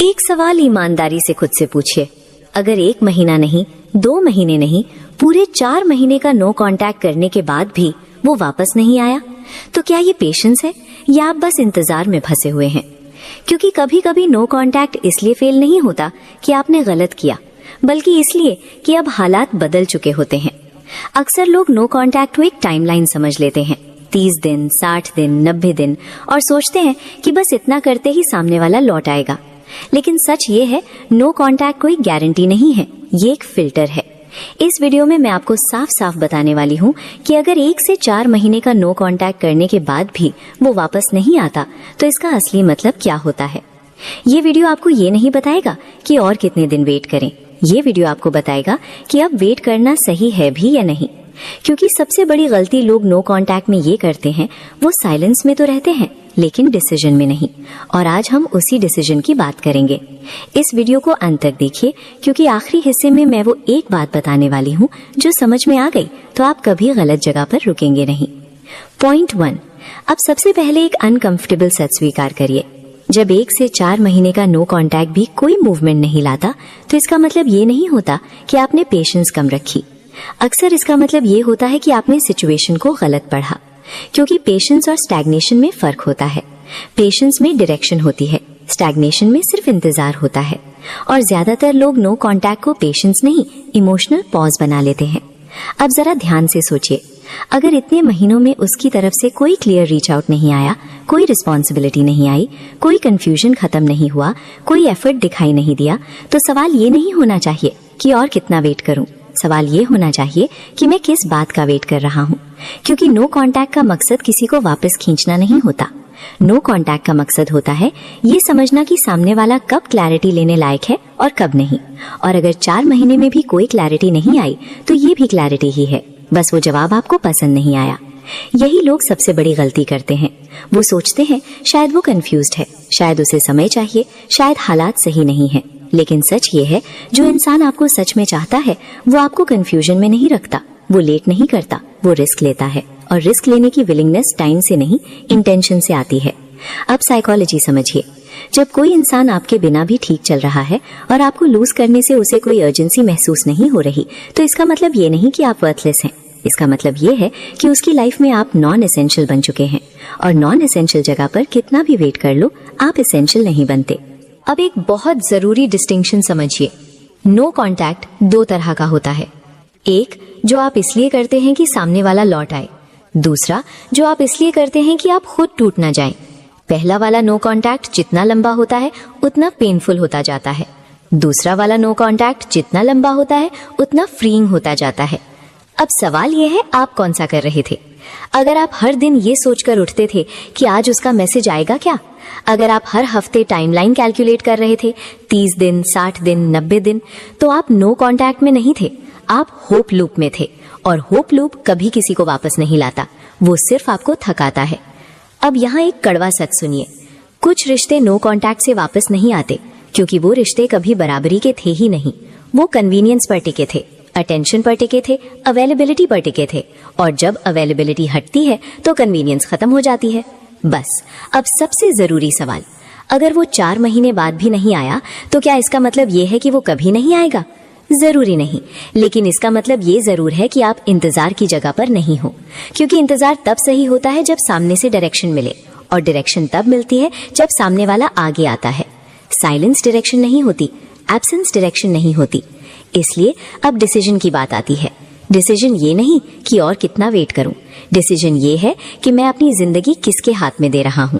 एक सवाल ईमानदारी से खुद से पूछिए, अगर 1 महीना नहीं, 2 महीने नहीं, पूरे 4 महीने का नो कांटेक्ट करने के बाद भी वो वापस नहीं आया, तो क्या ये पेशेंस है या आप बस इंतजार में फंसे हुए हैं? क्योंकि कभी कभी नो कांटेक्ट इसलिए फेल नहीं होता कि आपने गलत किया, बल्कि इसलिए कि अब हालात बदल चुके होते हैं। अक्सर लोग नो कांटेक्ट को एक टाइमलाइन समझ लेते हैं, 30 दिन, 60 दिन, 90 दिन, और सोचते हैं कि बस इतना करते ही सामने वाला लौट आएगा। लेकिन सच ये है, नो कांटेक्ट कोई गारंटी नहीं है, ये एक फिल्टर है। इस वीडियो में मैं आपको साफ साफ बताने वाली हूँ कि अगर 1 से 4 महीने का नो कांटेक्ट करने के बाद भी वो वापस नहीं आता, तो इसका असली मतलब क्या होता है। ये वीडियो आपको ये नहीं बताएगा कि और कितने दिन वेट करें, ये वीडियो आपको बताएगा कि अब वेट करना सही है भी या नहीं। क्योंकि सबसे बड़ी गलती लोग नो कांटेक्ट में ये करते हैं, वो साइलेंस में तो रहते हैं लेकिन डिसीजन में नहीं। और आज हम उसी डिसीजन की बात करेंगे। इस वीडियो को अंत तक देखिए, क्योंकि आखिरी हिस्से में मैं वो एक बात बताने वाली हूँ जो समझ में आ गई तो आप कभी गलत जगह पर रुकेंगे नहीं। पॉइंट 1, अब सबसे पहले एक अनकंफर्टेबल सच स्वीकार करिए। जब 1 से 4 महीने का नो कांटेक्ट भी कोई मूवमेंट नहीं लाता, तो इसका मतलब ये नहीं होता कि आपने पेशेंस कम रखी। अक्सर इसका मतलब ये होता है कि आपने सिचुएशन को गलत पढ़ा। क्योंकि पेशेंस और स्टैग्नेशन में फर्क होता है। पेशेंस में डायरेक्शन होती है, स्टैग्नेशन में सिर्फ इंतजार होता है। और ज्यादातर लोग नो कांटेक्ट को पेशेंस नहीं, इमोशनल पॉज बना लेते हैं। अब जरा ध्यान से सोचिए, अगर इतने महीनों में उसकी तरफ से कोई क्लियर रीच आउट नहीं आया, कोई रिस्पॉन्सिबिलिटी नहीं आई, कोई कंफ्यूजन खत्म नहीं हुआ, कोई एफर्ट दिखाई नहीं दिया, तो सवाल ये नहीं होना चाहिए कि और कितना वेट करूं। सवाल ये होना चाहिए कि मैं किस बात का वेट कर रहा हूँ। क्योंकि नो कांटेक्ट का मकसद किसी को वापस खींचना नहीं होता। नो कांटेक्ट का मकसद होता है ये समझना कि सामने वाला कब क्लैरिटी लेने लायक है और कब नहीं। और अगर 4 महीने में भी कोई क्लैरिटी नहीं आई, तो ये भी क्लैरिटी ही है, बस वो जवाब आपको पसंद नहीं आया। यही लोग सबसे बड़ी गलती करते हैं। वो सोचते हैं शायद वो कंफ्यूज्ड है, शायद उसे समय चाहिए, शायद हालात सही नहीं है। लेकिन सच ये है, जो इंसान आपको सच में चाहता है वो आपको कंफ्यूजन में नहीं रखता, वो लेट नहीं करता, वो रिस्क लेता है। और रिस्क लेने की विलिंगनेस टाइम से नहीं, इंटेंशन से आती है। अब साइकोलॉजी समझिए। जब कोई इंसान आपके बिना भी ठीक चल रहा है और आपको लूज करने से उसे कोई अर्जेंसी महसूस नहीं हो रही, तो इसका मतलब ये नहीं कि आप वर्थलेस हैं। इसका मतलब ये है कि उसकी लाइफ में आप नॉन एसेंशियल बन चुके हैं। और नॉन एसेंशियल जगह पर कितना भी वेट कर लो, आप एसेंशियल नहीं बनते। अब एक बहुत जरूरी डिस्टिंक्शन समझिए। नो कांटेक्ट 2 तरह का होता है। एक, जो आप इसलिए करते हैं कि सामने वाला लौट आए। दूसरा, जो आप इसलिए करते हैं कि आप खुद टूट ना जाएं। पहला वाला नो कांटेक्ट जितना लंबा होता है उतना पेनफुल होता जाता है। दूसरा वाला नो कांटेक्ट जितना लंबा होता है उतना फ्रीइंग होता जाता है। अब सवाल यह है, आप कौन सा कर रहे थे? अगर आप हर दिन ये सोचकर उठते थे कि आज उसका मैसेज आएगा क्या, अगर आप हर हफ्ते टाइमलाइन कैलकुलेट कर रहे थे, 30 दिन, 60 दिन, 90 दिन, तो आप नो कांटेक्ट में नहीं थे, आप होप लूप में थे। और होप लूप कभी किसी को वापस नहीं लाता, वो सिर्फ आपको थकाता है। अब यहाँ एक कड़वा सच सुनिए, कुछ रिश्ते नो कांटेक्ट से वापस नहीं आते, क्योंकि वो रिश्ते कभी बराबरी के थे ही नहीं। वो कन्वीनियंस पर टिके थे, अटेंशन पर टिके थे, अवेलेबिलिटी पर टिके थे। और जब अवेलेबिलिटी हटती है तो कन्वीनियंस खत्म हो जाती है। बस अब सबसे जरूरी सवाल, अगर वो 4 महीने बाद भी नहीं आया, तो क्या इसका मतलब ये है कि वो कभी नहीं आएगा? जरूरी नहीं, लेकिन इसका मतलब ये जरूर है कि आप इंतजार की जगह पर नहीं हो। क्योंकि इंतजार तब सही होता है जब सामने से डायरेक्शन मिले, और डायरेक्शन तब मिलती है जब सामने वाला आगे आता है। साइलेंस डायरेक्शन नहीं होती, एब्सेंस डायरेक्शन नहीं होती। इसलिए अब डिसीजन की बात आती है। डिसीजन ये नहीं कि और कितना वेट करूं, डिसीजन ये है कि मैं अपनी जिंदगी किसके हाथ में दे रहा हूं।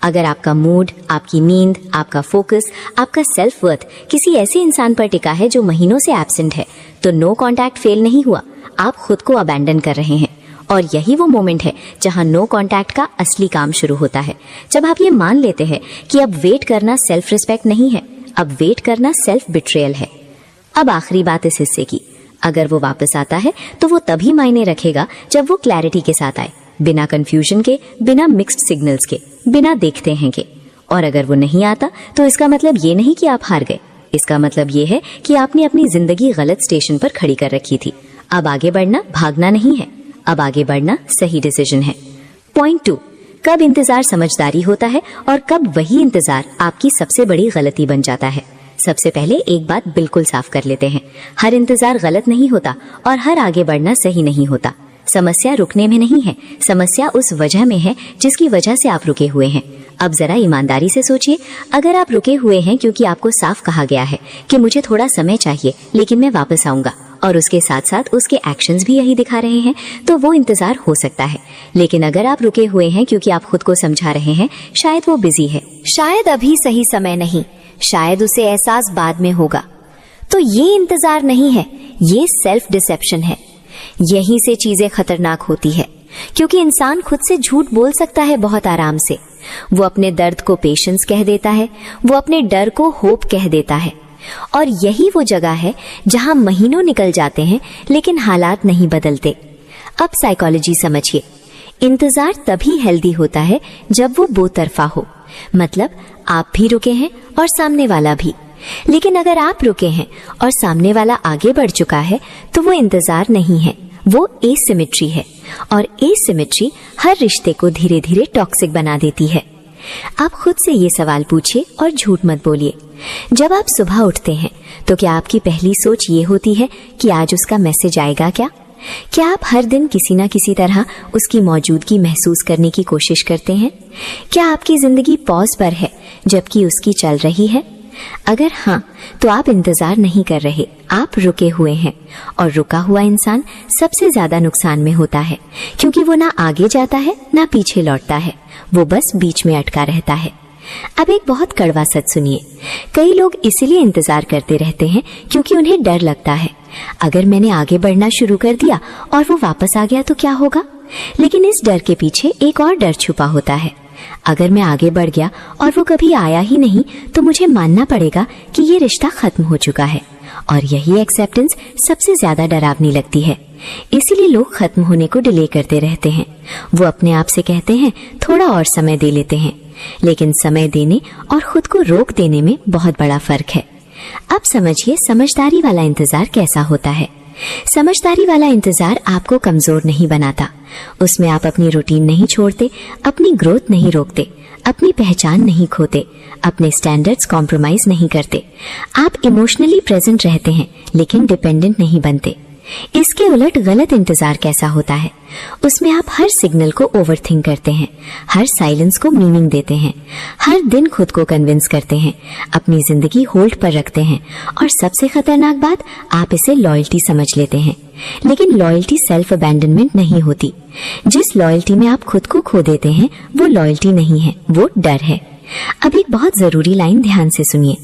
अगर आपका मूड, आपकी नींद, आपका फोकस, आपका सेल्फ वर्थ किसी ऐसे इंसान पर टिका है जो महीनों से एब्सेंट है, तो नो कांटेक्ट फेल नहीं हुआ, आप खुद को अबैंडन कर रहे हैं। और यही वो मोमेंट है जहां नो कांटेक्ट का असली काम शुरू होता है। जब आप ये मान लेते हैं कि अब वेट करना सेल्फ रिस्पेक्ट नहीं है, अब वेट करना सेल्फ बिट्रेयल है। अब आखिरी बात इस हिस्से की, अगर वो वापस आता है तो वो तभी मायने रखेगा जब वो क्लैरिटी के साथ आए, बिना कंफ्यूजन के, बिना मिक्स्ड सिग्नल्स के, बिना देखते हैं के। और अगर वो नहीं आता तो इसका मतलब ये नहीं कि आप हार गए, इसका मतलब ये है कि आपने अपनी जिंदगी गलत स्टेशन पर खड़ी कर रखी थी। अब आगे बढ़ना भागना नहीं है, अब आगे बढ़ना सही डिसीजन है। पॉइंट 2, कब इंतजार समझदारी होता है और कब वही इंतजार आपकी सबसे बड़ी गलती बन जाता है। सबसे पहले एक बात बिल्कुल साफ कर लेते हैं, हर इंतजार गलत नहीं होता और हर आगे बढ़ना सही नहीं होता। समस्या रुकने में नहीं है, समस्या उस वजह में है जिसकी वजह से आप रुके हुए हैं। अब जरा ईमानदारी से सोचिए, अगर आप रुके हुए हैं क्योंकि आपको साफ कहा गया है कि मुझे थोड़ा समय चाहिए लेकिन मैं वापस आऊंगा, और उसके साथ साथ उसके एक्शंस भी यही दिखा रहे हैं, तो वो इंतजार हो सकता है। लेकिन अगर आप रुके हुए हैं क्योंकि आप खुद को समझा रहे हैं, शायद वो बिजी है, शायद अभी सही समय नहीं, शायद उसे एहसास बाद में होगा, तो ये इंतजार नहीं है, ये सेल्फ डिसेप्शन है। यहीं से चीजें खतरनाक होती है, क्योंकि इंसान खुद से झूठ बोल सकता है बहुत आराम से। वो अपने दर्द को पेशेंस कह देता है, वो अपने डर को होप कह देता है, और यही वो जगह है जहां महीनों निकल जाते हैं लेकिन हालात नहीं बदलते। अब साइकोलॉजी समझिए, इंतजार तभी हेल्दी होता है जब वो दो तरफा हो, मतलब आप भी रुके हैं और सामने वाला भी। लेकिन अगर आप रुके हैं और सामने वाला आगे बढ़ चुका है तो वो इंतजार नहीं है, वो एसिमेट्री है, और एसिमेट्री हर रिश्ते को धीरे धीरे टॉक्सिक बना देती है। आप खुद से ये सवाल पूछिए और झूठ मत बोलिए। जब आप सुबह उठते हैं तो क्या आपकी पहली सोच ये होती है कि आज उसका मैसेज आएगा क्या? क्या आप हर दिन किसी न किसी तरह उसकी मौजूदगी महसूस करने की कोशिश करते हैं? क्या आपकी जिंदगी पॉज पर है जबकि उसकी चल रही है? अगर हाँ, तो आप इंतजार नहीं कर रहे, आप रुके हुए हैं, और रुका हुआ इंसान सबसे ज्यादा नुकसान में होता है, क्योंकि वो ना आगे जाता है ना पीछे लौटता है, वो बस बीच में अटका रहता है। अब एक बहुत कड़वा सच सुनिए, कई लोग इसीलिए इंतजार करते रहते हैं क्योंकि उन्हें डर लगता है, अगर मैंने आगे बढ़ना शुरू कर दिया और वो वापस आ गया तो क्या होगा? लेकिन इस डर के पीछे एक और डर छुपा होता है, अगर मैं आगे बढ़ गया और वो कभी आया ही नहीं तो मुझे मानना पड़ेगा कि ये रिश्ता खत्म हो चुका है, और यही एक्सेप्टेंस सबसे ज्यादा डरावनी लगती है। इसीलिए लोग खत्म होने को डिले करते रहते हैं। वो अपने आप से कहते हैं थोड़ा और समय दे लेते हैं, लेकिन समय देने और खुद को रोक देने में बहुत बड़ा फर्क है। अब समझिए समझदारी वाला इंतजार कैसा होता है। समझदारी वाला इंतजार आपको कमजोर नहीं बनाता, उसमें आप अपनी रूटीन नहीं छोड़ते, अपनी ग्रोथ नहीं रोकते, अपनी पहचान नहीं खोते, अपने स्टैंडर्ड्स कॉम्प्रोमाइज नहीं करते। आप इमोशनली प्रेजेंट रहते हैं लेकिन डिपेंडेंट नहीं बनते। इसके उलट गलत इंतजार कैसा होता है? उसमें आप हर सिग्नल को ओवरथिंक करते हैं, हर साइलेंस को मीनिंग देते हैं, हर दिन खुद को कन्विंस करते हैं, अपनी जिंदगी होल्ड पर रखते हैं, और सबसे खतरनाक बात, आप इसे लॉयल्टी समझ लेते हैं। लेकिन लॉयल्टी सेल्फ अबैंडनमेंट नहीं होती। जिस लॉयल्टी में आप खुद को खो देते हैं वो लॉयल्टी नहीं है, वो डर है। अब एक बहुत जरूरी लाइन ध्यान से सुनिए,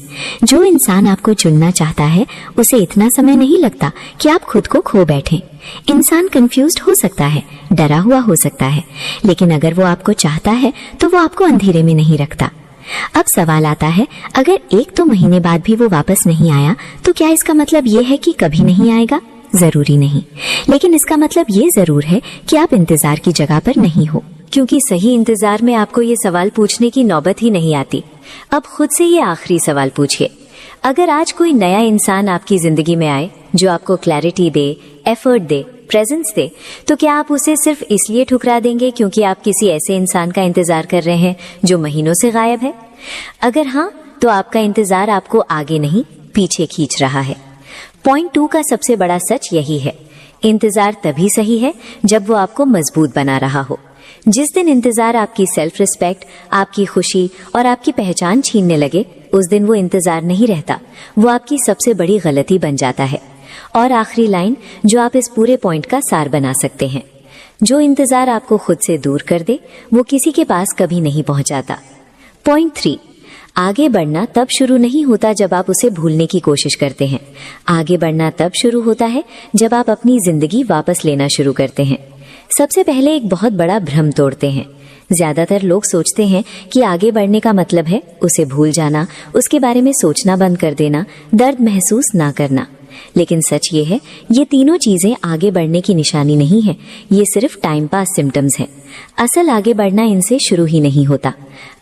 जो इंसान आपको चुनना चाहता है उसे इतना समय नहीं लगता कि आप खुद को खो बैठें। इंसान कंफ्यूज्ड हो सकता है, डरा हुआ हो सकता है, लेकिन अगर वो आपको चाहता है तो वो आपको अंधेरे में नहीं रखता। अब सवाल आता है, अगर 1-2 महीने बाद भी वो वापस नहीं आया तो क्या इसका मतलब ये है कि कभी नहीं आएगा? जरूरी नहीं, लेकिन इसका मतलब ये जरूर है कि आप इंतजार की जगह पर नहीं हो, क्योंकि सही इंतजार में आपको ये सवाल पूछने की नौबत ही नहीं आती। अब खुद से ये आखिरी सवाल पूछिए, अगर आज कोई नया इंसान आपकी जिंदगी में आए जो आपको क्लैरिटी दे, एफर्ट दे, प्रेजेंस दे, तो क्या आप उसे सिर्फ इसलिए ठुकरा देंगे क्योंकि आप किसी ऐसे इंसान का इंतजार कर रहे हैं जो महीनों से गायब है? अगर हाँ, तो आपका इंतजार आपको आगे नहीं पीछे खींच रहा है। पॉइंट 2 का सबसे बड़ा सच यही है, इंतजार तभी सही है जब वो आपको मजबूत बना रहा हो। जिस दिन इंतजार आपकी सेल्फ रिस्पेक्ट, आपकी खुशी और आपकी पहचान छीनने लगे, उस दिन वो इंतजार नहीं रहता, वो आपकी सबसे बड़ी गलती बन जाता है। और आखिरी लाइन जो आप इस पूरे पॉइंट का सार बना सकते हैं, जो इंतजार आपको खुद से दूर कर दे वो किसी के पास कभी नहीं पहुंचाता। पॉइंट 3, आगे बढ़ना तब शुरू नहीं होता जब आप उसे भूलने की कोशिश करते हैं, आगे बढ़ना तब शुरू होता है जब आप अपनी जिंदगी वापस लेना शुरू करते हैं। सबसे पहले एक बहुत बड़ा भ्रम तोड़ते हैं। ज्यादातर लोग सोचते हैं कि आगे बढ़ने का मतलब है उसे भूल जाना, उसके बारे में सोचना बंद कर देना, दर्द महसूस ना करना। लेकिन सच ये है, ये तीनों चीजें आगे बढ़ने की निशानी नहीं है, ये सिर्फ टाइम पास सिम्टम्स हैं। असल आगे बढ़ना इनसे शुरू ही नहीं होता।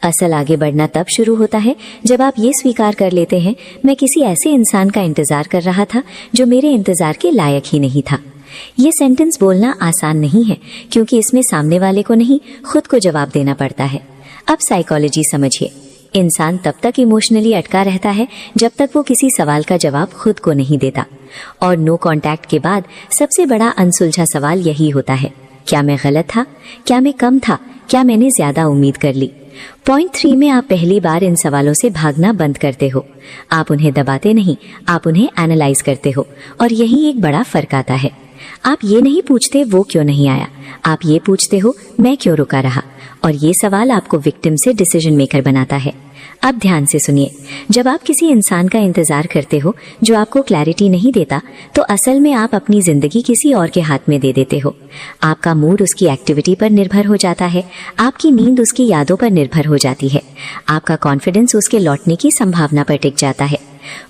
असल आगे बढ़ना तब शुरू होता है जब आप ये स्वीकार कर लेते हैं, मैं किसी ऐसे इंसान का इंतजार कर रहा था जो मेरे इंतजार के लायक ही नहीं था। ये सेंटेंस बोलना आसान नहीं है, क्योंकि इसमें सामने वाले को नहीं, खुद को जवाब देना पड़ता है। अब साइकोलॉजी समझिए। इंसान तब तक इमोशनली अटका रहता है जब तक वो किसी सवाल का जवाब खुद को नहीं देता। और नो कांटेक्ट के बाद सबसे बड़ा अनसुलझा सवाल यही होता है, क्या मैं गलत था? क्या मैं कम था? क्या मैंने ज्यादा उम्मीद कर ली? पॉइंट 3 में आप पहली बार इन सवालों से भागना बंद करते हो। आप उन्हें दबाते नहीं, आप उन्हें एनालाइज करते हो। और यही एक बड़ा फर्क आता है। आप ये नहीं पूछते वो क्यों नहीं आया, आप ये पूछते हो मैं क्यों रुका रहा। और ये सवाल आपको विक्टिम से डिसीजन मेकर बनाता है। अब ध्यान से सुनिए, जब आप किसी इंसान का इंतजार करते हो जो आपको क्लैरिटी नहीं देता, तो असल में आप अपनी जिंदगी किसी और के हाथ में दे देते हो। आपका मूड उसकी एक्टिविटी पर निर्भर हो जाता है, आपकी नींद उसकी यादों पर निर्भर हो जाती है, आपका कॉन्फिडेंस उसके लौटने की संभावना पर टिक जाता है।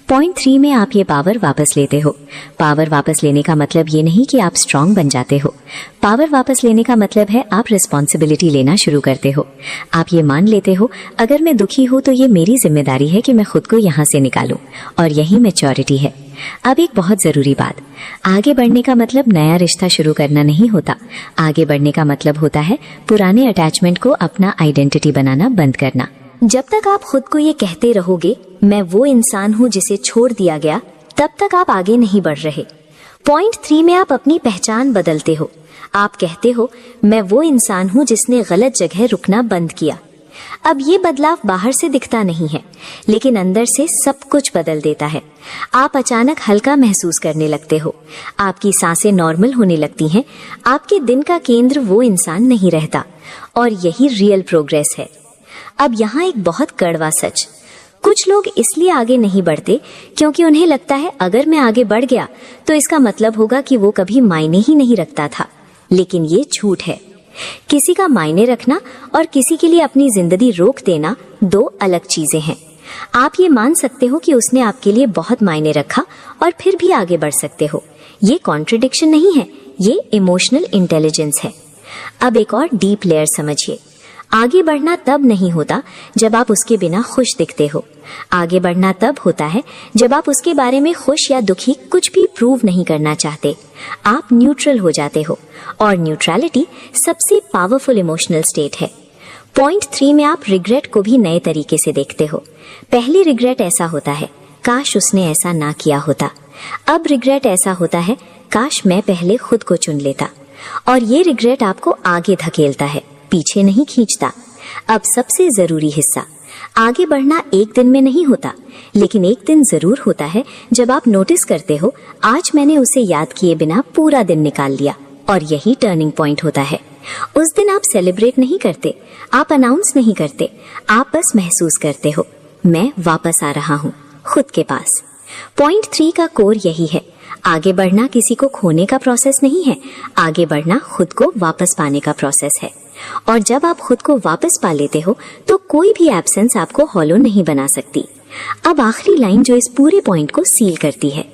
पॉइंट 3 में आप ये पावर वापस लेते हो। पावर वापस लेने का मतलब ये नहीं कि आप स्ट्रांग बन जाते हो। पावर वापस लेने का मतलब है आप रिस्पॉन्सिबिलिटी लेना शुरू करते हो। आप ये मान लेते हो, अगर मैं दुखी हूँ तो ये मेरी जिम्मेदारी है कि मैं खुद को यहाँ से निकालूं। और यही मैच्योरिटी है। अब एक बहुत जरूरी बात, आगे बढ़ने का मतलब नया रिश्ता शुरू करना नहीं होता। आगे बढ़ने का मतलब होता है पुराने अटैचमेंट को अपना आइडेंटिटी बनाना बंद करना। जब तक आप खुद को ये कहते रहोगे मैं वो इंसान हूँ जिसे छोड़ दिया गया, तब तक आप आगे नहीं बढ़ रहे। पॉइंट 3 में आप अपनी पहचान बदलते हो। आप कहते हो मैं वो इंसान हूँ जिसने गलत जगह रुकना बंद किया। अब ये बदलाव बाहर से दिखता नहीं है, लेकिन अंदर से सब कुछ बदल देता है। आप अचानक हल्का महसूस करने लगते हो, आपकी सांसें नॉर्मल होने लगती हैं, आपके दिन का केंद्र वो इंसान नहीं रहता। और यही रियल प्रोग्रेस है। अब यहाँ एक बहुत कड़वा सच, कुछ लोग इसलिए आगे नहीं बढ़ते क्योंकि उन्हें लगता है अगर मैं आगे बढ़ गया तो इसका मतलब होगा कि वो कभी मायने ही नहीं रखता था। लेकिन ये झूठ है। किसी का मायने रखना और किसी के लिए अपनी जिंदगी रोक देना दो अलग चीजें हैं। आप ये मान सकते हो कि उसने आपके लिए बहुत मायने रखा और फिर भी आगे बढ़ सकते हो। ये कॉन्ट्रडिक्शन नहीं है, ये इमोशनल इंटेलिजेंस है। अब एक और डीप लेयर समझिए। आगे बढ़ना तब नहीं होता जब आप उसके बिना खुश दिखते हो। आगे बढ़ना तब होता है जब आप उसके बारे में खुश या दुखी कुछ भी प्रूव नहीं करना चाहते। आप न्यूट्रल हो जाते हो, और न्यूट्रलिटी सबसे पावरफुल इमोशनल स्टेट है। पॉइंट 3 में आप रिग्रेट को भी नए तरीके से देखते हो। पहली रिग्रेट ऐसा होता है, काश उसने ऐसा ना किया होता। अब रिग्रेट ऐसा होता है, काश मैं पहले खुद को चुन लेता। और ये रिग्रेट आपको आगे धकेलता है, पीछे नहीं खींचता। अब सबसे जरूरी हिस्सा, आगे बढ़ना एक दिन में नहीं होता, लेकिन एक दिन जरूर होता है जब आप नोटिस करते हो आज मैंने उसे याद किए बिना पूरा दिन निकाल लिया। और यही टर्निंग पॉइंट होता है। उस दिन आप सेलिब्रेट नहीं करते, आप अनाउंस नहीं करते, आप बस महसूस करते हो मैं वापस आ रहा हूँ खुद के पास। पॉइंट 3 का कोर यही है, आगे बढ़ना किसी को खोने का प्रोसेस नहीं है, आगे बढ़ना खुद को वापस पाने का प्रोसेस है। और जब आप खुद को वापस पा लेते हो तो कोई भी एब्सेंस आपको हॉलो नहीं बना सकती। अब आखिरी लाइन जो इस पूरे पॉइंट को सील करती है,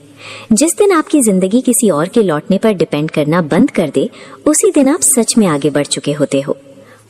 जिस दिन आपकी जिंदगी किसी और के लौटने पर डिपेंड करना बंद कर दे, उसी दिन आप सच में आगे बढ़ चुके होते हो।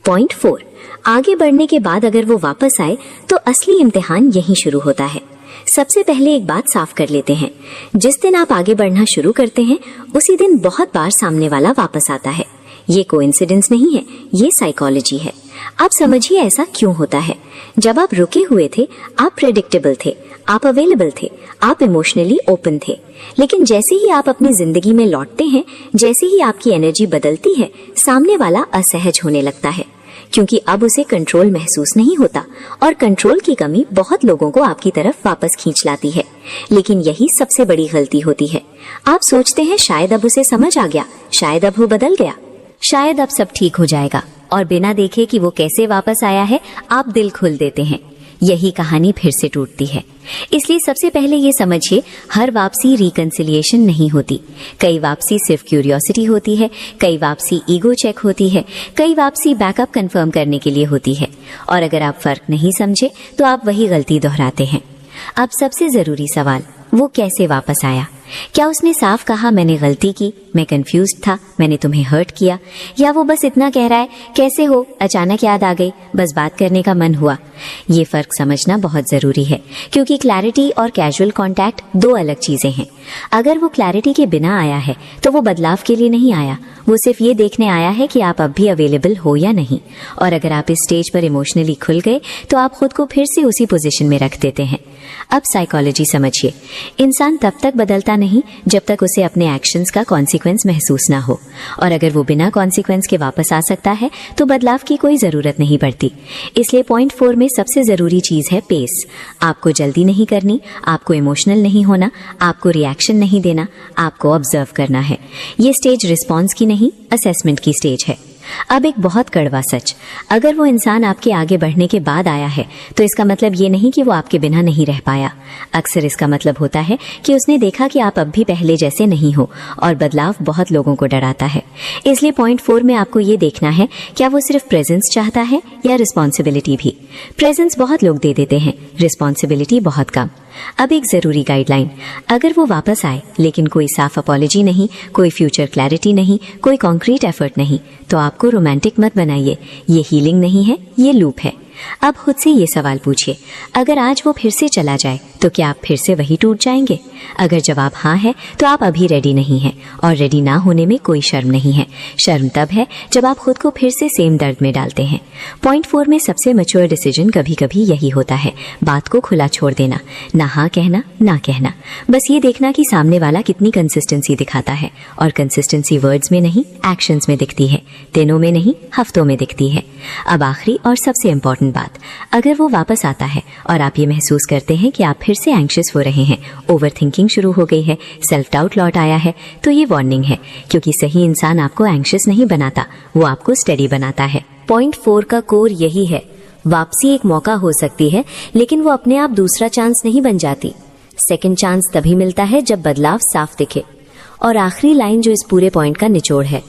पॉइंट 4, आगे बढ़ने के बाद अगर वो वापस आए तो असली इम्तिहान यहीं शुरू होता है। सबसे पहले एक बात साफ कर लेते हैं, जिस दिन आप आगे बढ़ना शुरू करते हैं उसी दिन बहुत बार सामने वाला वापस आता है। ये कोइंसिडेंस नहीं है, ये साइकोलॉजी है। आप समझिए ऐसा क्यों होता है। जब आप रुके हुए थे आप प्रेडिक्टेबल थे, आप अवेलेबल थे, आप इमोशनली ओपन थे। लेकिन जैसे ही आप अपनी जिंदगी में लौटते हैं, जैसे ही आपकी एनर्जी बदलती है, सामने वाला असहज होने लगता है, क्योंकि अब उसे कंट्रोल महसूस नहीं होता। और कंट्रोल की कमी बहुत लोगों को आपकी तरफ वापस खींच लाती है। लेकिन यही सबसे बड़ी गलती होती है। आप सोचते हैं शायद अब उसे समझ आ गया, शायद अब वो बदल गया, शायद अब सब ठीक हो जाएगा, और बिना देखे कि वो कैसे वापस आया है आप दिल खोल देते हैं। यही कहानी फिर से टूटती है। इसलिए सबसे पहले ये समझिए, हर वापसी रिकंसिलिएशन नहीं होती। कई वापसी सिर्फ क्यूरियोसिटी होती है, कई वापसी ईगो चेक होती है, कई वापसी बैकअप कंफर्म करने के लिए होती है। और अगर आप फर्क नहीं समझे तो आप वही गलती दोहराते हैं। अब सबसे जरूरी सवाल, वो कैसे वापस आया? क्या उसने साफ कहा मैंने गलती की, मैं कंफ्यूज था, मैंने तुम्हें हर्ट किया? या वो बस इतना कह रहा है कैसे हो, अचानक याद आ गई, बस बात करने का मन हुआ? ये फर्क समझना बहुत जरूरी है, क्योंकि क्लैरिटी और कैजुअल कांटेक्ट दो अलग चीजें हैं। अगर वो क्लैरिटी के बिना आया है तो वो बदलाव के लिए नहीं आया, वो सिर्फ ये देखने आया है कि आप अब भी अवेलेबल हो या नहीं। और अगर आप इस स्टेज पर इमोशनली खुल गए तो आप खुद को फिर से उसी पोजीशन में रख देते हैं। अब साइकोलॉजी समझिए। इंसान तब तक बदलता नहीं जब तक उसे अपने एक्शंस का कॉन्सिक्वेंस महसूस ना हो, और अगर वो बिना कॉन्सिक्वेंस के वापस आ सकता है तो बदलाव की कोई जरूरत नहीं पड़ती। इसलिए पॉइंट 4 में सबसे जरूरी चीज है पेस। आपको जल्दी नहीं करनी, आपको इमोशनल नहीं होना, आपको रिएक्शन नहीं देना, आपको ऑब्जर्व करना है। ये स्टेज रिस्पॉन्स की नहीं, असेसमेंट की स्टेज है। अब एक बहुत कड़वा सच, अगर वो इंसान आपके आगे बढ़ने के बाद आया है तो इसका मतलब ये नहीं कि वो आपके बिना नहीं रह पाया। अक्सर इसका मतलब होता है कि उसने देखा कि आप अब भी पहले जैसे नहीं हो, और बदलाव बहुत लोगों को डराता है। इसलिए पॉइंट 4 में आपको ये देखना है, क्या वो सिर्फ प्रेजेंस चाहता है या रिस्पॉन्सिबिलिटी भी। प्रेजेंस बहुत लोग दे देते हैं, रिस्पॉन्सिबिलिटी बहुत कम। अब एक जरूरी गाइडलाइन, अगर वो वापस आए लेकिन कोई साफ अपॉलॉजी नहीं, कोई फ्यूचर क्लैरिटी नहीं, कोई कॉन्क्रीट एफर्ट नहीं, तो आपको रोमांटिक मत बनाइए। ये हीलिंग नहीं है, ये लूप है। अब खुद से ये सवाल पूछिए, अगर आज वो फिर से चला जाए तो क्या आप फिर से वही टूट जाएंगे? अगर जवाब हाँ है तो आप अभी रेडी नहीं हैं, और रेडी ना होने में कोई शर्म नहीं है। शर्म तब है जब आप खुद को फिर से सेम दर्द में डालते हैं। पॉइंट 4 में सबसे मैच्योर डिसीजन कभी कभी यही होता है, बात को खुला छोड़ देना, ना हाँ कहना ना कहना, बस ये देखना कि सामने वाला कितनी कंसिस्टेंसी दिखाता है। और कंसिस्टेंसी वर्ड्स में नहीं, एक्शंस में दिखती है, दिनों में नहीं, हफ्तों में दिखती है। अब आखिरी और सबसे इंपॉर्टेंट बात, अगर वो वापस आता है और आप ये महसूस करते हैं कि आप फिर से एंग्शियस हो रहे हैं, ओवर थिंकिंग शुरू हो गई है, सेल्फ डाउट लौट आया है, तो ये वार्निंग है, क्योंकि सही इंसान आपको एंग्शियस नहीं बनाता, वो आपको स्टेडी बनाता है। पॉइंट 4 का कोर यही है, वापसी एक मौका हो सकती है, लेकिन वो अपने आप दूसरा चांस नहीं बन जाती। सेकंड चांस तभी मिलता है जब बदलाव साफ दिखे। और आखिरी लाइन जो इस पूरे पॉइंट का निचोड़ है,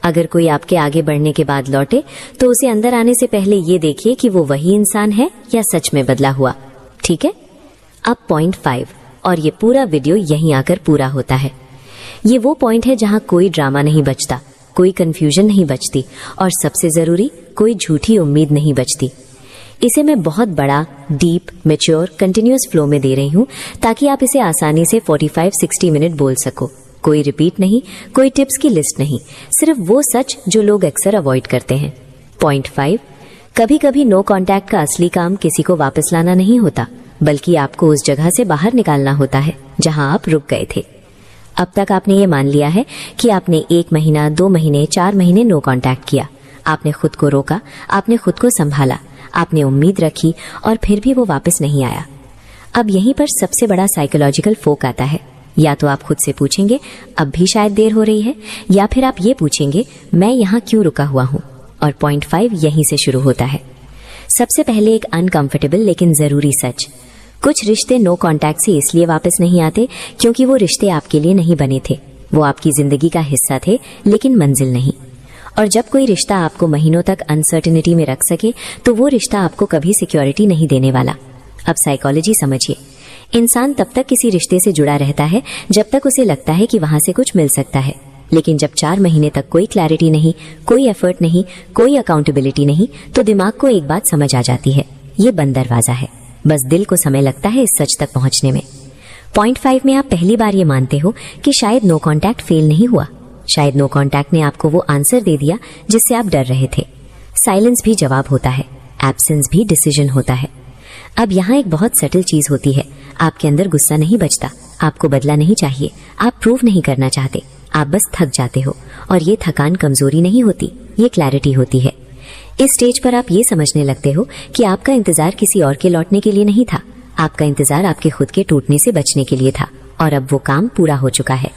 अगर कोई आपके आगे बढ़ने के बाद लौटे तो उसे अंदर आने से पहले ये देखिए कि वो वही इंसान है या सच में बदला हुआ। ठीक है? अब पॉइंट 5, और ये पूरा वीडियो यहीं आकर पूरा होता है। ये वो पॉइंट है जहां कोई ड्रामा नहीं बचता, कोई कंफ्यूजन नहीं बचती, और सबसे जरूरी कोई झूठी उम्मीद नहीं बचती। इसे मैं बहुत बड़ा, डीप, मैच्योर, कंटिन्यूअस फ्लो में दे रही हूं ताकि आप इसे आसानी से 45-60 मिनट बोल सको। कोई रिपीट नहीं, कोई टिप्स की लिस्ट नहीं, सिर्फ वो सच जो लोग अक्सर अवॉइड करते हैं। पॉइंट 5, कभी कभी नो कांटेक्ट का असली काम किसी को वापस लाना नहीं होता, बल्कि आपको उस जगह से बाहर निकालना होता है जहां आप रुक गए थे। अब तक आपने ये मान लिया है कि आपने 1 महीना, 2 महीने, 4 महीने नो कांटेक्ट किया। आपने खुद को रोका, आपने खुद को संभाला, आपने उम्मीद रखी, और फिर भी वो वापस नहीं आया। अब यहीं पर सबसे बड़ा साइकोलॉजिकल फोक आता है। या तो आप खुद से पूछेंगे अब भी शायद देर हो रही है, या फिर आप ये पूछेंगे मैं यहाँ क्यों रुका हुआ हूँ। और पॉइंट 5 यहीं से शुरू होता है। सबसे पहले एक अनकंफर्टेबल लेकिन जरूरी सच, कुछ रिश्ते नो कांटेक्ट से इसलिए वापस नहीं आते क्योंकि वो रिश्ते आपके लिए नहीं बने थे। वो आपकी जिंदगी का हिस्सा थे लेकिन मंजिल नहीं। और जब कोई रिश्ता आपको महीनों तक अनसर्टेनिटी में रख सके तो वो रिश्ता आपको कभी सिक्योरिटी नहीं देने वाला। अब साइकोलॉजी समझिए, इंसान तब तक किसी रिश्ते से जुड़ा रहता है जब तक उसे लगता है कि वहां से कुछ मिल सकता है, लेकिन जब 4 महीने तक कोई क्लैरिटी नहीं, कोई एफर्ट नहीं, कोई अकाउंटेबिलिटी नहीं, तो दिमाग को एक बात समझ आ जाती है, ये बंद दरवाजा है। बस दिल को समय लगता है इस सच तक पहुंचने में। पॉइंट 5 में आप पहली बार ये मानते हो कि शायद नो कांटेक्ट फेल नहीं हुआ, शायद नो कांटेक्ट ने आपको वो आंसर दे दिया जिससे आप डर रहे थे। साइलेंस भी जवाब होता है, एब्सेंस भी डिसीजन होता है। अब यहाँ एक बहुत सटल चीज होती है, आपके अंदर गुस्सा नहीं बचता, आपको बदला नहीं चाहिए, आप प्रूव नहीं करना चाहते, आप बस थक जाते हो। और ये थकान कमजोरी नहीं होती, ये क्लैरिटी होती है। इस स्टेज पर आप ये समझने लगते हो कि आपका इंतजार किसी और के लौटने के लिए नहीं था, आपका इंतजार आपके खुद के टूटने से बचने के लिए था, और अब वो काम पूरा हो चुका है।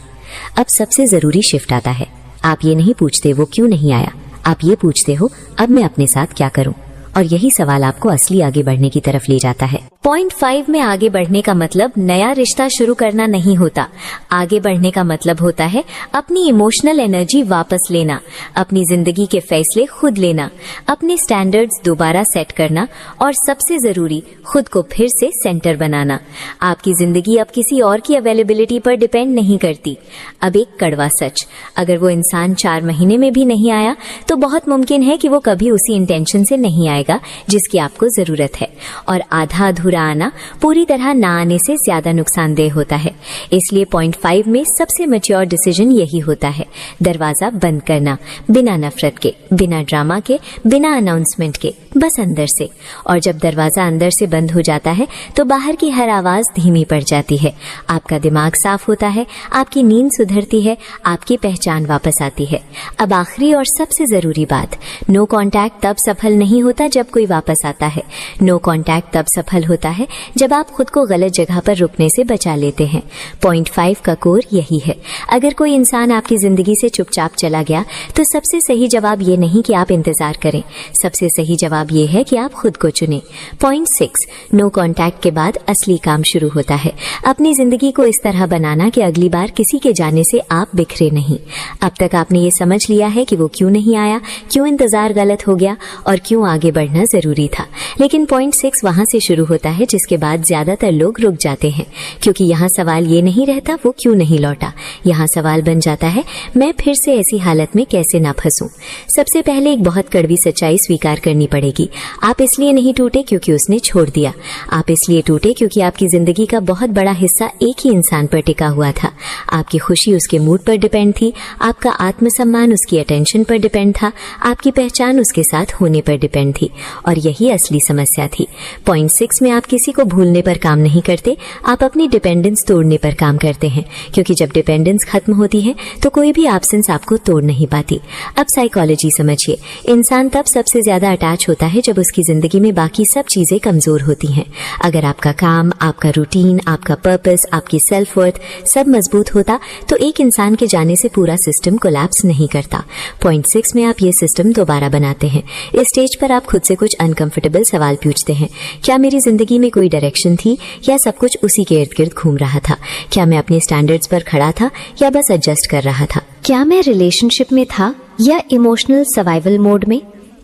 अब सबसे जरूरी शिफ्ट आता है। आप ये नहीं पूछते वो क्यों नहीं आया, आप ये पूछते हो अब मैं अपने साथ क्या करूं। और यही सवाल आपको असली आगे बढ़ने की तरफ ले जाता है। पॉइंट 5 में आगे बढ़ने का मतलब नया रिश्ता शुरू करना नहीं होता। आगे बढ़ने का मतलब होता है अपनी इमोशनल एनर्जी वापस लेना, अपनी जिंदगी के फैसले खुद लेना, अपने स्टैंडर्ड्स दोबारा सेट करना, और सबसे जरूरी खुद को फिर से सेंटर बनाना। आपकी जिंदगी अब किसी और की अवेलेबिलिटी पर डिपेंड नहीं करती। अब एक कड़वा सच, अगर वो इंसान 4 महीने में भी नहीं आया तो बहुत मुमकिन है कि वो कभी उसी इंटेंशन से नहीं आएगा जिसकी आपको जरूरत है। और आधा अधूरा पूरा आना पूरी तरह ना आने से ज्यादा नुकसानदेह होता है। इसलिए पॉइंट 5 में सबसे मैच्योर डिसीजन यही होता है, दरवाजा बंद करना, बिना नफरत के, बिना ड्रामा के, बिना अनाउंसमेंट के, बस अंदर से। और जब दरवाजा अंदर से बंद हो जाता है तो बाहर की हर आवाज धीमी पड़ जाती है, आपका दिमाग साफ होता है, आपकी नींद सुधरती है, आपकी पहचान वापस आती है। अब आखिरी और सबसे जरूरी बात, नो कॉन्टैक्ट तब सफल नहीं होता जब कोई वापस आता है। नो कॉन्टैक्ट तब सफल होता है जब आप खुद को गलत जगह पर रुकने से बचा लेते हैं। पॉइंट 5 का कोर यही है। अगर कोई इंसान आपकी जिंदगी से चुपचाप चला गया तो सबसे सही जवाब ये नहीं कि आप इंतजार करें, सबसे सही जवाब ये है कि आप खुद को चुनें। पॉइंट 6, नो कॉन्टैक्ट के बाद असली काम शुरू होता है। अपनी जिंदगी को इस तरह बनाना कि अगली बार किसी के जाने से आप बिखरे नहीं। अब तक आपने ये समझ लिया है कि वो क्यों नहीं आया, क्यों इंतजार गलत हो गया और क्यों आगे बढ़ना जरूरी था। लेकिन पॉइंट 6 वहां से शुरू होता है जिसके बाद ज्यादातर लोग रुक जाते हैं, क्योंकि यहाँ सवाल ये नहीं रहता वो क्यों नहीं लौटा, यहाँ सवाल बन जाता है मैं फिर से ऐसी हालत में कैसे ना फंसूं। सबसे पहले एक बहुत कड़वी सच्चाई स्वीकार करनी पड़ेगी। आप इसलिए नहीं टूटे क्योंकि उसने छोड़ दिया, आप इसलिए टूटे क्योंकि आपकी जिंदगी का बहुत बड़ा हिस्सा एक ही इंसान पर टिका हुआ था। आपकी खुशी उसके मूड पर डिपेंड थी, आपका आत्मसम्मान उसकी अटेंशन पर डिपेंड था, आपकी पहचान उसके साथ होने पर डिपेंड थी, और यही असली समस्या थी। पॉइंट 6 में आप किसी को भूलने पर काम नहीं करते, आप अपनी डिपेंडेंस तोड़ने पर काम करते हैं, क्योंकि जब डिपेंडेंस खत्म होती है तो कोई भी एब्सेंस आपको तोड़ नहीं पाती। अब साइकोलॉजी समझिए, इंसान तब सबसे ज्यादा अटैच होता है जब उसकी जिंदगी में बाकी सब चीजें कमजोर होती हैं। अगर आपका काम, आपका रूटीन, आपका पर्पस, आपकी सेल्फ वर्थ सब मजबूत होता तो एक इंसान के जाने से पूरा सिस्टम कोलैप्स नहीं करता। पॉइंट 6 में आप ये सिस्टम दोबारा बनाते हैं। इस स्टेज पर आप खुद से कुछ अनकंफर्टेबल सवाल पूछते हैं। क्या मेरी जिंदगी में कोई डायरेक्शन थी या सब कुछ उसी के इर्द गिर्द घूम रहा था? क्या मैं अपने स्टैंडर्ड्स पर खड़ा था या बस एडजस्ट कर रहा था? क्या मैं रिलेशनशिप में था या इमोशनल सर्वाइवल मोड में?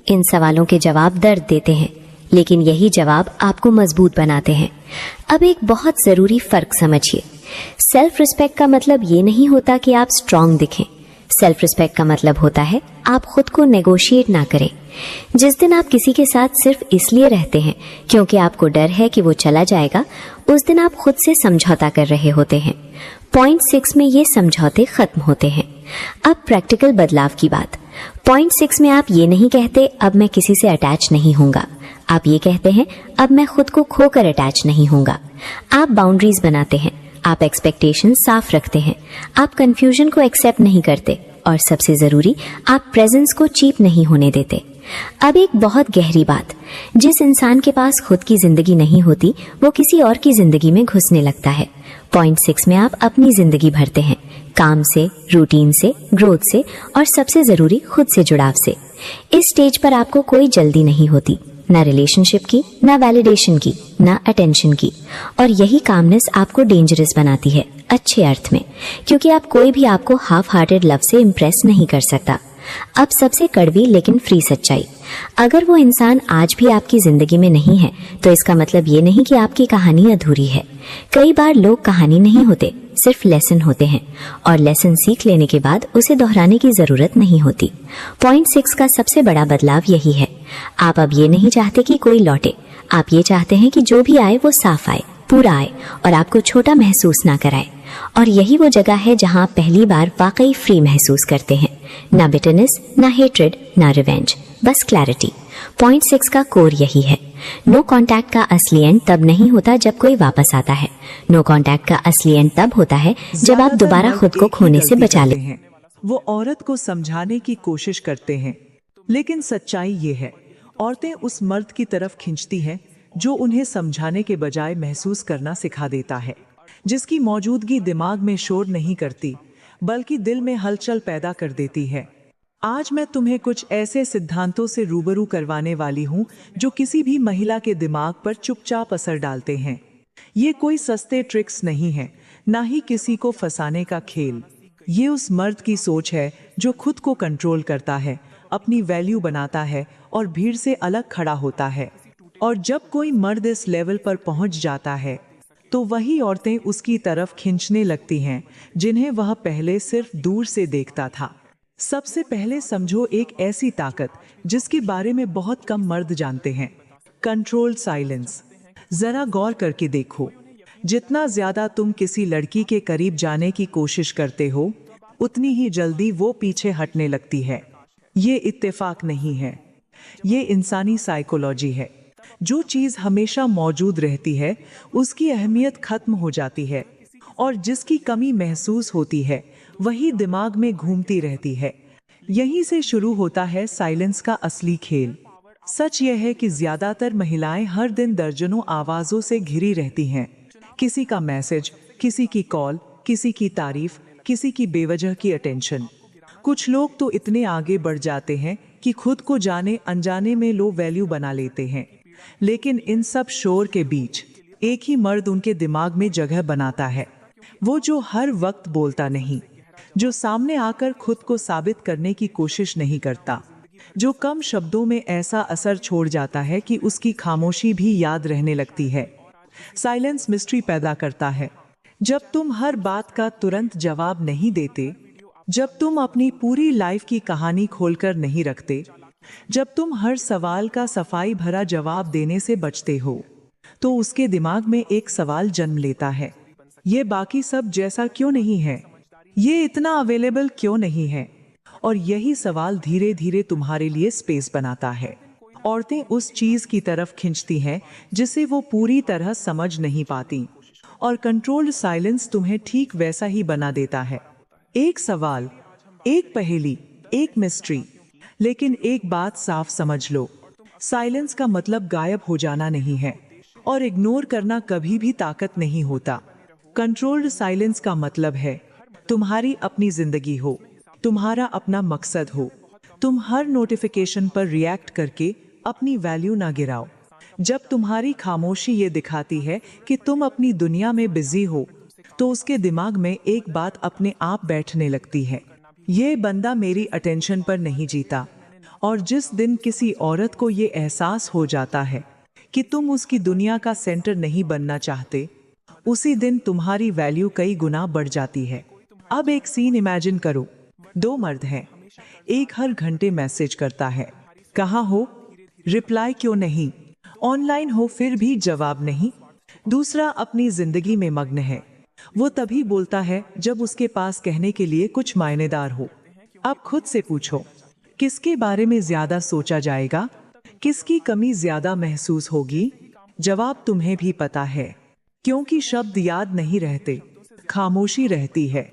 इन सवालों के जवाब दर्द देते हैं, लेकिन यही जवाब आपको मजबूत बनाते हैं। अब एक बहुत जरूरी फर्क समझिए, सेल्फ रिस्पेक्ट का मतलब ये नहीं होता कि आप स्ट्रांग दिखें। सेल्फ रिस्पेक्ट का मतलब होता है आप खुद को नेगोशिएट ना करें। जिस दिन आप किसी के साथ सिर्फ इसलिए रहते हैं क्योंकि आपको डर है कि वो चला जाएगा, उस दिन आप खुद से समझौता कर रहे होते हैं। पॉइंट 6 में ये समझौते खत्म होते हैं। अब प्रैक्टिकल बदलाव की बात। पॉइंट 6 में आप ये नहीं कहते अब मैं किसी से अटैच नहीं होऊंगा, आप ये कहते हैं अब मैं खुद को खोकर अटैच नहीं होऊंगा। आप बाउंड्रीज बनाते हैं, आप एक्सपेक्टेशन साफ रखते हैं, आप कंफ्यूजन को एक्सेप्ट नहीं करते, और सबसे जरूरी आप प्रेजेंस को चीप नहीं होने देते। अब एक बहुत गहरी बात, जिस इंसान के पास खुद की जिंदगी नहीं होती वो किसी और की जिंदगी में घुसने लगता है। पॉइंट 6 में आप अपनी जिंदगी भरते हैं, काम से, रूटीन से, ग्रोथ से, और सबसे जरूरी खुद से जुड़ाव से। इस स्टेज पर आपको कोई जल्दी नहीं होती, ना रिलेशनशिप की, ना वैलिडेशन की, ना अटेंशन की, और यही कामनेस आपको डेंजरस बनाती है अच्छे अर्थ में, क्योंकि आप कोई भी आपको हाफ हार्टेड लव से इम्प्रेस नहीं कर सकता। अब सबसे कड़वी लेकिन फ्री सच्चाई, अगर वो इंसान आज भी आपकी जिंदगी में नहीं है तो इसका मतलब ये नहीं कि आपकी कहानी अधूरी है। कई बार लोग कहानी नहीं होते, सिर्फ लेसन होते हैं, और लेसन सीख लेने के बाद उसे दोहराने की जरूरत नहीं होती। पॉइंट 6 का सबसे बड़ा बदलाव यही है, आप अब ये नहीं चाहते कि कोई लौटे, आप ये चाहते हैं कि जो भी आए वो साफ आए, पूरा आए, और आपको छोटा महसूस ना कराए। और यही वो जगह है जहां आप पहली बार वाकई फ्री महसूस करते हैं, ना बिटरनेस, ना हेट्रेड, ना रिवेंज, बस क्लैरिटी। पॉइंट 6 का कोर यही है, नो कॉन्टैक्ट का असली एंड तब नहीं होता जब कोई वापस आता है। नो कॉन्टैक्ट का असली एंड तब होता है जब आप दोबारा खुद को खोने से बचा लेते हैं। वो औरत को समझाने की कोशिश करते हैं, लेकिन सच्चाई ये है, औरतें उस मर्द की तरफ खींचती हैं जो उन्हें समझाने के बजाय महसूस करना सिखा देता है, जिसकी मौजूदगी दिमाग में शोर नहीं करती बल्कि दिल में हलचल पैदा कर देती है। आज मैं तुम्हें कुछ ऐसे सिद्धांतों से रूबरू करवाने वाली हूं जो किसी भी महिला के दिमाग पर चुपचाप असर डालते हैं। ये कोई सस्ते ट्रिक्स नहीं है, ना ही किसी को फंसाने का खेल। ये उस मर्द की सोच है जो खुद को कंट्रोल करता है, अपनी वैल्यू बनाता है और भीड़ से अलग खड़ा होता है। और जब कोई मर्द इस लेवल पर पहुंच जाता है तो वही औरतें उसकी तरफ खींचने लगती हैं जिन्हें वह पहले सिर्फ दूर से देखता था। सबसे पहले समझो एक ऐसी ताकत जिसके बारे में बहुत कम मर्द जानते हैं, कंट्रोल्ड साइलेंस। जरा गौर करके देखो, जितना ज्यादा तुम किसी लड़की के करीब जाने की कोशिश करते हो, उतनी ही जल्दी वो पीछे हटने लगती है। ये इत्तेफाक नहीं है, ये इंसानी साइकोलॉजी है। जो चीज हमेशा मौजूद रहती है, उसकी अहमियत खत्म हो जाती है, और जिसकी कमी महसूस होती है, वही दिमाग में घूमती रहती है। यहीं से शुरू होता है साइलेंस का असली खेल। सच यह है कि ज्यादातर महिलाएं हर दिन दर्जनों आवाजों से घिरी रहती हैं। किसी का मैसेज, किसी की कॉल, किसी की तारीफ, किसी की बेवजह की अटेंशन। कुछ लोग तो इतने आगे बढ़ जाते हैं कि खुद को जाने अनजाने में लो वैल्यू बना लेते हैं। लेकिन इन सब शोर के बीच एक ही मर्द उनके दिमाग में जगह बनाता है। वो जो हर वक्त बोलता नहीं, जो सामने आकर खुद को साबित करने की कोशिश नहीं करता, जो कम शब्दों में ऐसा असर छोड़ जाता है कि उसकी खामोशी भी याद रहने लगती है। साइलेंस मिस्ट्री पैदा करता है। जब तुम हर बात का तुरंत जवाब नहीं देते, जब तुम अपनी पूरी लाइफ की कहानी खोलकर नहीं रखते, जब तुम हर सवाल का सफाई भरा जवाब देने से बचते हो, तो उसके दिमाग में एक सवाल जन्म लेता है, ये बाकी सब जैसा क्यों नहीं है, ये इतना अवेलेबल क्यों नहीं है। और यही सवाल धीरे धीरे तुम्हारे लिए स्पेस बनाता है। औरतें उस चीज की तरफ खींचती हैं जिसे वो पूरी तरह समझ नहीं पाती, और कंट्रोल्ड साइलेंस तुम्हें ठीक वैसा ही बना देता है। एक सवाल, एक पहेली, एक मिस्ट्री। लेकिन एक बात साफ समझ लो, साइलेंस का मतलब गायब हो जाना नहीं है, और इग्नोर करना कभी भी ताकत नहीं होता। कंट्रोल्ड साइलेंस का मतलब है तुम्हारी अपनी जिंदगी हो, तुम्हारा अपना मकसद हो। तुम हर नोटिफिकेशन पर रिएक्ट करके अपनी वैल्यू ना गिराओ। जब तुम्हारी खामोशी ये दिखाती है कि तुम अपनी दुनिया में बिजी हो, तो उसके दिमाग में एक बात अपने आप बैठने लगती है, ये बंदा मेरी अटेंशन पर नहीं जीता। और जिस दिन किसी औरत को ये एहसास हो जाता है कि तुम उसकी दुनिया का सेंटर नहीं बनना चाहते, उसी दिन तुम्हारी वैल्यू कई गुना बढ़ जाती है। अब एक सीन इमेजिन करो, दो मर्द हैं, एक हर घंटे मैसेज करता है, कहाँ हो, रिप्लाई क्यों नहीं, ऑनलाइन हो फिर भी जवाब नहीं। दूसरा अपनी जिंदगी में मग्न है, वो तभी बोलता है जब उसके पास कहने के लिए कुछ मायनेदार हो। अब खुद से पूछो, किसके बारे में ज्यादा सोचा जाएगा, किसकी कमी ज्यादा महसूस होगी? जवाब तुम्हें भी पता है, क्योंकि शब्द याद नहीं रहते, खामोशी रहती है।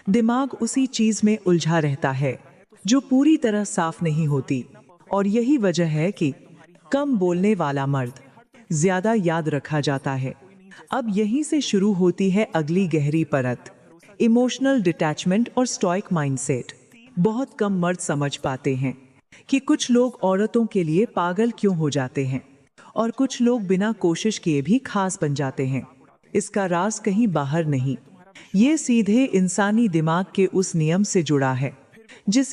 दिमाग उसी चीज में उलझा रहता है जो पूरी तरह साफ नहीं होती। और यही वजह है कि कम बोलने वाला मर्द ज्यादा याद रखा जाता है। अब यहीं से शुरू होती है अगली गहरी परत, इमोशनल डिटैचमेंट और स्टॉइक माइंडसेट। बहुत कम मर्द समझ पाते हैं कि कुछ लोग औरतों के लिए पागल क्यों हो जाते हैं, और कुछ लोग बिना कोशिश किए भी खास बन जाते हैं। इसका राज कहीं बाहर नहीं, ये सीधे इंसानी दिमाग के उस नियम से जुड़ा है जिसे